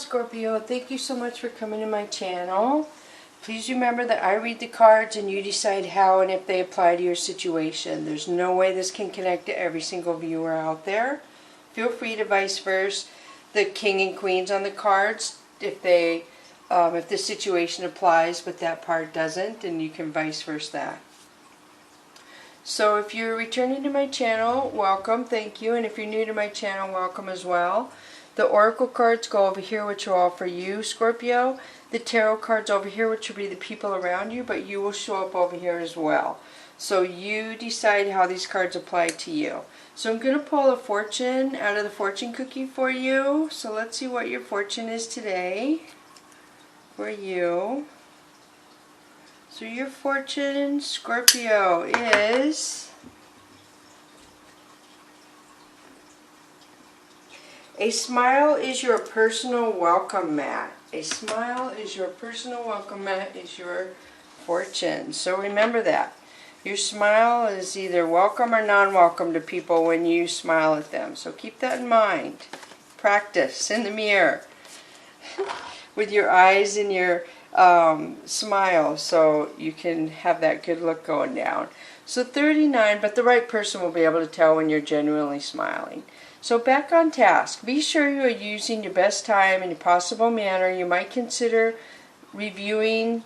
Scorpio, thank you so much for coming to my channel. Please remember that I read the cards and you decide how and if they apply to your situation. There's no way this can connect to every single viewer out there. Feel free to vice versa the king and queens on the cards if the situation applies but that part doesn't, and you can vice versa that. So if you're returning to my channel, welcome, thank you, and if you're new to my channel, welcome as well. The oracle cards go over here, which are all for you, Scorpio. The tarot cards over here, which will be the people around you, but you will show up over here as well. So you decide how these cards apply to you. So I'm going to pull a fortune out of the fortune cookie for you. So let's see what your fortune is today for you. So your fortune, Scorpio, is a smile is your personal welcome mat. A smile is your personal welcome mat, is your fortune. So remember that. Your smile is either welcome or non-welcome to people when you smile at them. So keep that in mind. Practice in the mirror with your eyes and your smile so you can have that good look going down. So 39, but the right person will be able to tell when you're genuinely smiling. So back on task. Be sure you are using your best time in a possible manner. You might consider reviewing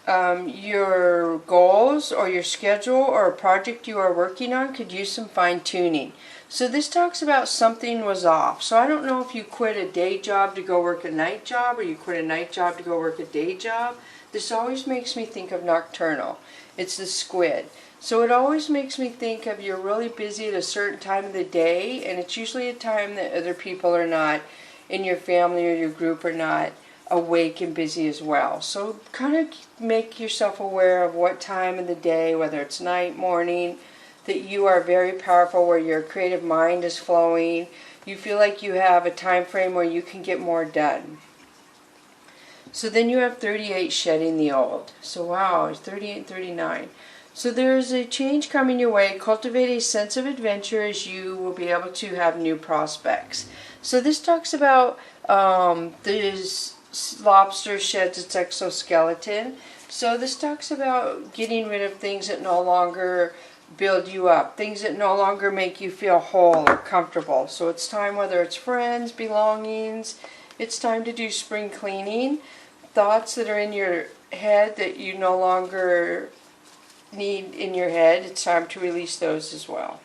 your goals or your schedule, or a project you are working on could use some fine-tuning. So this talks about something was off. So I don't know if you quit a day job to go work a night job, or you quit a night job to go work a day job. This always makes me think of nocturnal. It's the squid. So it always makes me think of you're really busy at a certain time of the day, and it's usually a time that other people are not in your family or your group are not awake and busy as well. So kind of make yourself aware of what time of the day, whether it's night, morning, that you are very powerful, where your creative mind is flowing. You feel like you have a time frame where you can get more done. So then you have 38, shedding the old. So wow, 38 and 39. So there is a change coming your way. Cultivate a sense of adventure as you will be able to have new prospects. So this talks about this lobster sheds its exoskeleton. So this talks about getting rid of things that no longer build you up, things that no longer make you feel whole or comfortable. So it's time, whether it's friends, belongings, it's time to do spring cleaning. Thoughts that are in your head that you no longer need in your head, it's time to release those as well.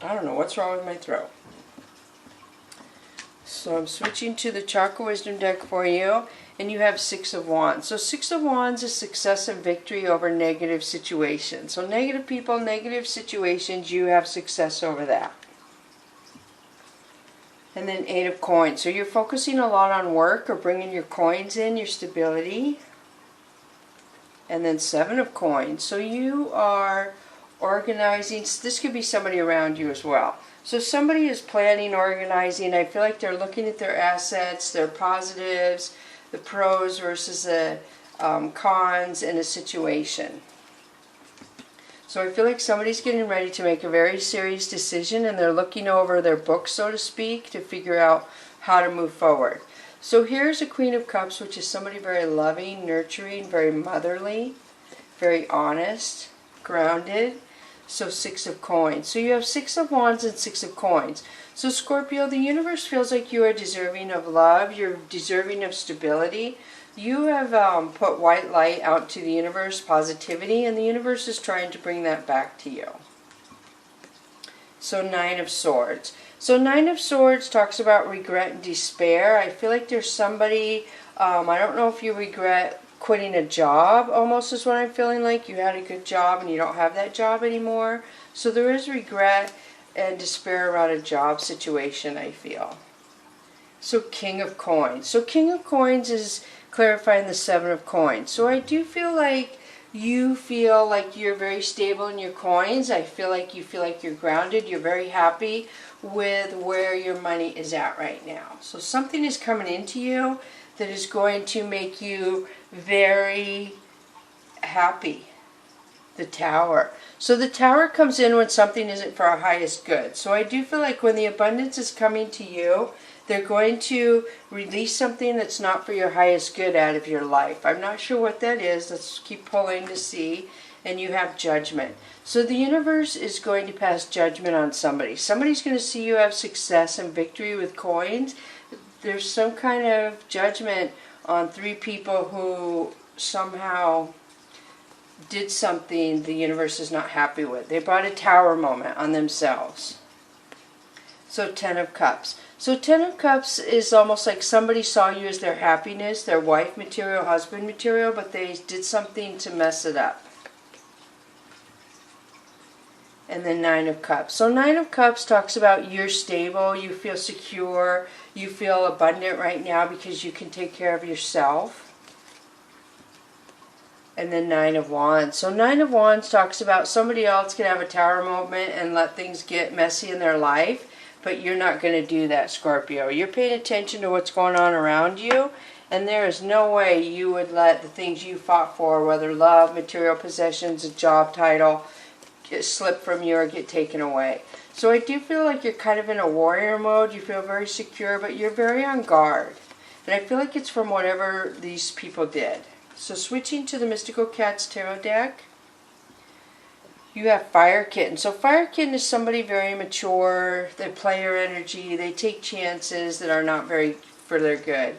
I don't know what's wrong with my throat. So I'm switching to the Chakra Wisdom deck for you, and you have 6 of Wands. So 6 of Wands is success and victory over negative situations. So negative people, negative situations, you have success over that. And then 8 of Coins. So you're focusing a lot on work or bringing your coins in, your stability. And then 7 of Coins. So you are organizing. This could be somebody around you as well. So somebody is planning, organizing. I feel like they're looking at their assets, their positives, the pros versus the cons in a situation. So I feel like somebody's getting ready to make a very serious decision, and they're looking over their book, so to speak, to figure out how to move forward. So here's a Queen of Cups, which is somebody very loving, nurturing, very motherly, very honest, grounded. So 6 of Coins. So you have 6 of Wands and 6 of Coins. So Scorpio, the universe feels like you are deserving of love. You're deserving of stability. You have put white light out to the universe, positivity, and the universe is trying to bring that back to you. So 9 of Swords. So 9 of Swords talks about regret and despair. I feel like there's somebody, I don't know if you regret quitting a job, almost is what I'm feeling like. You had a good job and you don't have that job anymore. So there is regret and despair around a job situation, I feel. So King of Coins. So King of Coins is clarifying the 7 of Coins. So I do feel like you feel like you're very stable in your coins. I feel like you feel like you're grounded. You're very happy with where your money is at right now. So something is coming into you that is going to make you very happy. The Tower. So the Tower comes in when something isn't for our highest good. So I do feel like when the abundance is coming to you, They're going to release something that's not for your highest good out of your life. I'm not sure what that is. Let's keep pulling to see. And you have judgment. So the universe is going to pass judgment on somebody. Somebody's going to see you have success and victory with coins. There's some kind of judgment on 3 people who somehow did something the universe is not happy with. They brought a tower moment on themselves. So 10 of Cups. So 10 of Cups is almost like somebody saw you as their happiness, their wife material, husband material, but they did something to mess it up. And then 9 of Cups. So 9 of Cups talks about you're stable, you feel secure, you feel abundant right now because you can take care of yourself. And then 9 of Wands. So 9 of Wands talks about somebody else can have a tower moment and let things get messy in their life, but you're not going to do that, Scorpio. You're paying attention to what's going on around you, and there is no way you would let the things you fought for, whether love, material possessions, a job title, slip from you or get taken away. So I do feel like you're kind of in a warrior mode. You feel very secure, but you're very on guard. And I feel like it's from whatever these people did. So switching to the Mystical Cats Tarot deck, you have Fire Kitten. So Fire Kitten is somebody very mature. They play your energy. They take chances that are not very for their good.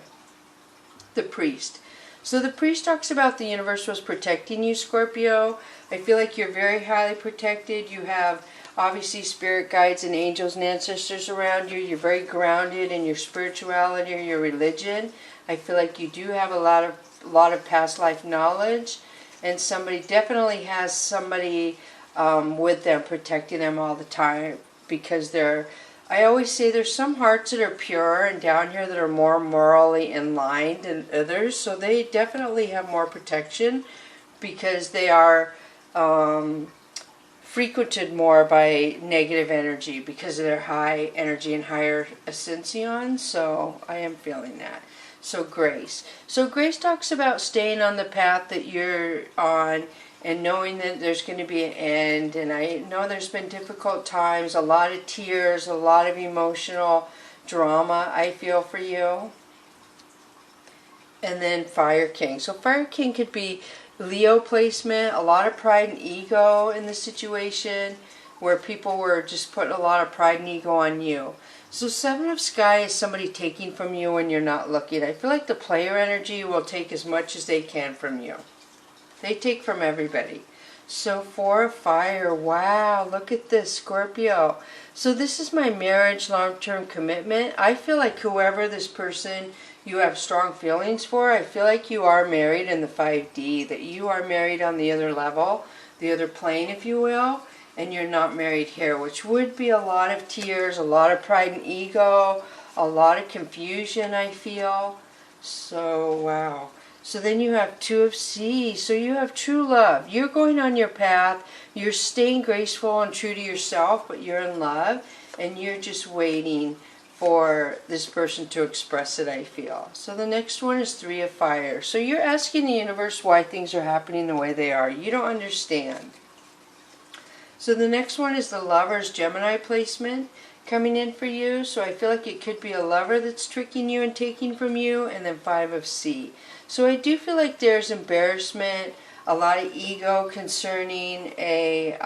The Priest. So the Priest talks about the universe was protecting you, Scorpio. I feel like you're very highly protected. You have obviously spirit guides and angels and ancestors around you. You're very grounded in your spirituality or your religion. I feel like you do have a lot of past life knowledge, and somebody definitely has somebody with them protecting them all the time, because they're, I always say there's some hearts that are pure and down here that are more morally in line than others, so they definitely have more protection because they are frequented more by negative energy because of their high energy and higher ascension. So I am feeling that. So Grace. So Grace talks about staying on the path that you're on and knowing that there's going to be an end. And I know there's been difficult times, a lot of tears, a lot of emotional drama I feel for you. And then Fire King. So Fire King could be Leo placement, a lot of pride and ego in the situation where people were just putting a lot of pride and ego on you. So 7 of Sky is somebody taking from you when you're not looking. I feel like the player energy will take as much as they can from you. They take from everybody. So 4 of Fire. Wow, look at this, Scorpio. So this is my marriage, long-term commitment. I feel like whoever this person you have strong feelings for, I feel like you are married in the 5D, that you are married on the other level, the other plane, if you will, and you're not married here, which would be a lot of tears, a lot of pride and ego, a lot of confusion, I feel. So, wow. So then you have 2 of Sea. So you have true love. You're going on your path. You're staying graceful and true to yourself, but you're in love, and you're just waiting for this person to express it, I feel. So the next one is 3 of Fire. So you're asking the universe why things are happening the way they are. You don't understand. So the next one is the Lover's Gemini placement coming in for you. So I feel like it could be a lover that's tricking you and taking from you. And then 5 of Sea. So I do feel like there's embarrassment, a lot of ego concerning a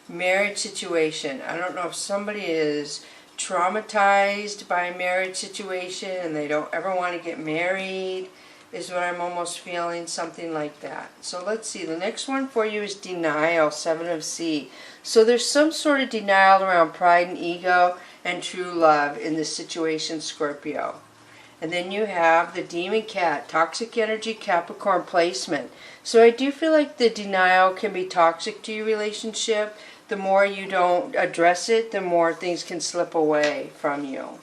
marriage situation. I don't know if somebody is traumatized by a marriage situation and they don't ever want to get married, is what I'm almost feeling, something like that. So let's see, the next one for you is denial, 7 of Sea. So there's some sort of denial around pride and ego and true love in this situation, Scorpio. And then you have the Demon Cat, toxic energy, Capricorn placement. So I do feel like the denial can be toxic to your relationship. The more you don't address it, the more things can slip away from you.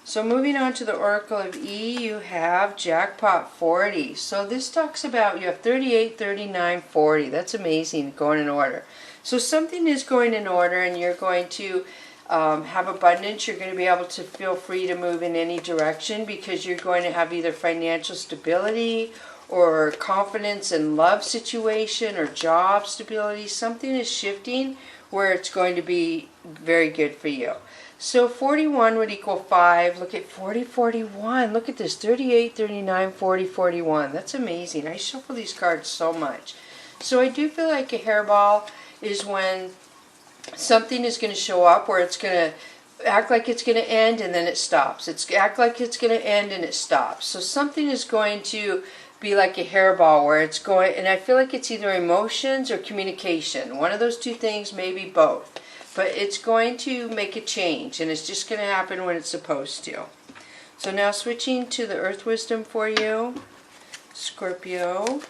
So moving on to the Oracle of E, you have Jackpot 40. So this talks about, you have 38, 39, 40. That's amazing, going in order. So something is going in order and you're going to have abundance. You're going to be able to feel free to move in any direction because you're going to have either financial stability or confidence in love situation or job stability. Something is shifting where it's going to be very good for you. So 41 would equal 5. Look at 40, 41. Look at this. 38, 39, 40, 41. That's amazing. I shuffle these cards so much. So I do feel like a hairball is when something is going to show up where it's going to act like it's going to end and then it stops. It's act like it's going to end and it stops. So something is going to be like a hairball where it's going, and I feel like it's either emotions or communication. One of those two things, maybe both. But it's going to make a change, and it's just going to happen when it's supposed to. So now switching to the Earth Wisdom for you, Scorpio.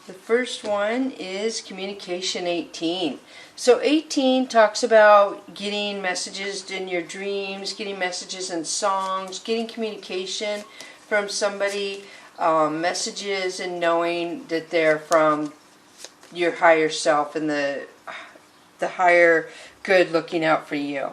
The first one is Communication 18. So 18 talks about getting messages in your dreams, getting messages in songs, getting communication from somebody, messages and knowing that they're from your higher self and the higher good looking out for you.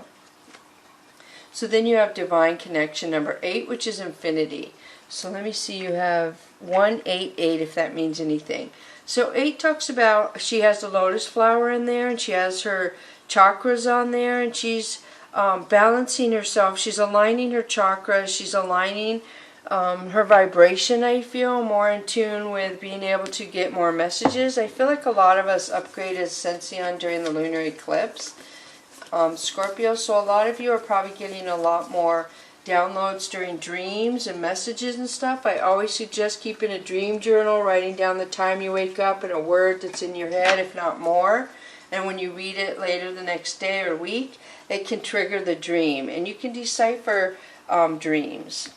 So then you have Divine Connection number 8, which is Infinity. So let me see, you have 188 if that means anything. So 8 talks about she has the lotus flower in there and she has her chakras on there and she's balancing herself. She's aligning her chakras. She's aligning her vibration, I feel, more in tune with being able to get more messages. I feel like a lot of us upgraded Ascension during the lunar eclipse, Scorpio, so a lot of you are probably getting a lot more downloads during dreams and messages and stuff. I always suggest keeping a dream journal, writing down the time you wake up and a word that's in your head, if not more. And when you read it later the next day or week, it can trigger the dream. And you can decipher dreams.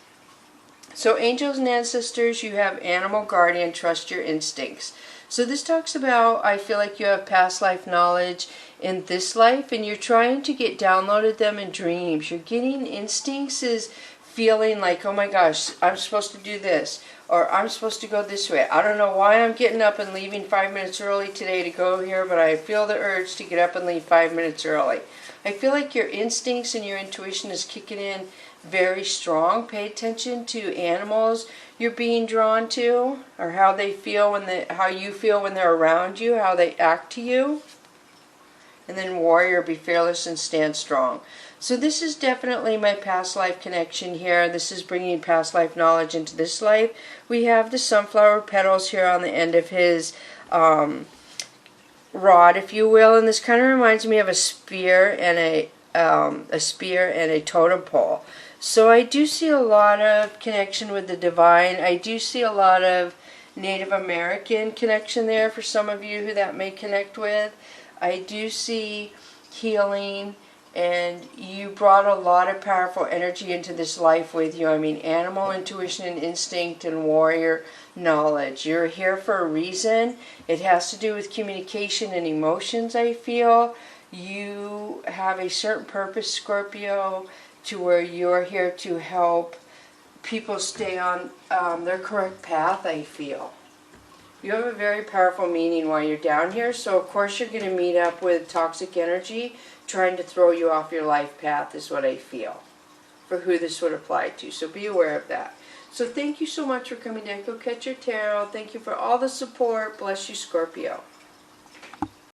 So angels and ancestors, you have animal guardian, trust your instincts. So this talks about, I feel like you have past life knowledge in this life and you're trying to get downloaded them in dreams. You're getting instincts is feeling like, oh my gosh, I'm supposed to do this, or I'm supposed to go this way. I don't know why I'm getting up and leaving 5 minutes early today to go here, but I feel the urge to get up and leave 5 minutes early. I feel like your instincts and your intuition is kicking in very strong. Pay attention to animals you're being drawn to, or how they feel when how you feel when they're around you, how they act to you. And then warrior, be fearless and stand strong. So this is definitely my past life connection here. This is bringing past life knowledge into this life. We have the sunflower petals here on the end of his rod, if you will, and this kind of reminds me of a spear and a totem pole. So I do see a lot of connection with the divine. I do see a lot of Native American connection there for some of you who that may connect with. I do see healing, and you brought a lot of powerful energy into this life with you. I mean, animal intuition and instinct and warrior knowledge. You're here for a reason. It has to do with communication and emotions, I feel. You have a certain purpose, Scorpio, to where you're here to help people stay on their correct path, I feel. You have a very powerful meaning while you're down here, so of course you're going to meet up with toxic energy trying to throw you off your life path is what I feel, for who this would apply to. So be aware of that. So thank you so much for coming to Echo Catcher Tarot. Thank you for all the support. Bless you, Scorpio.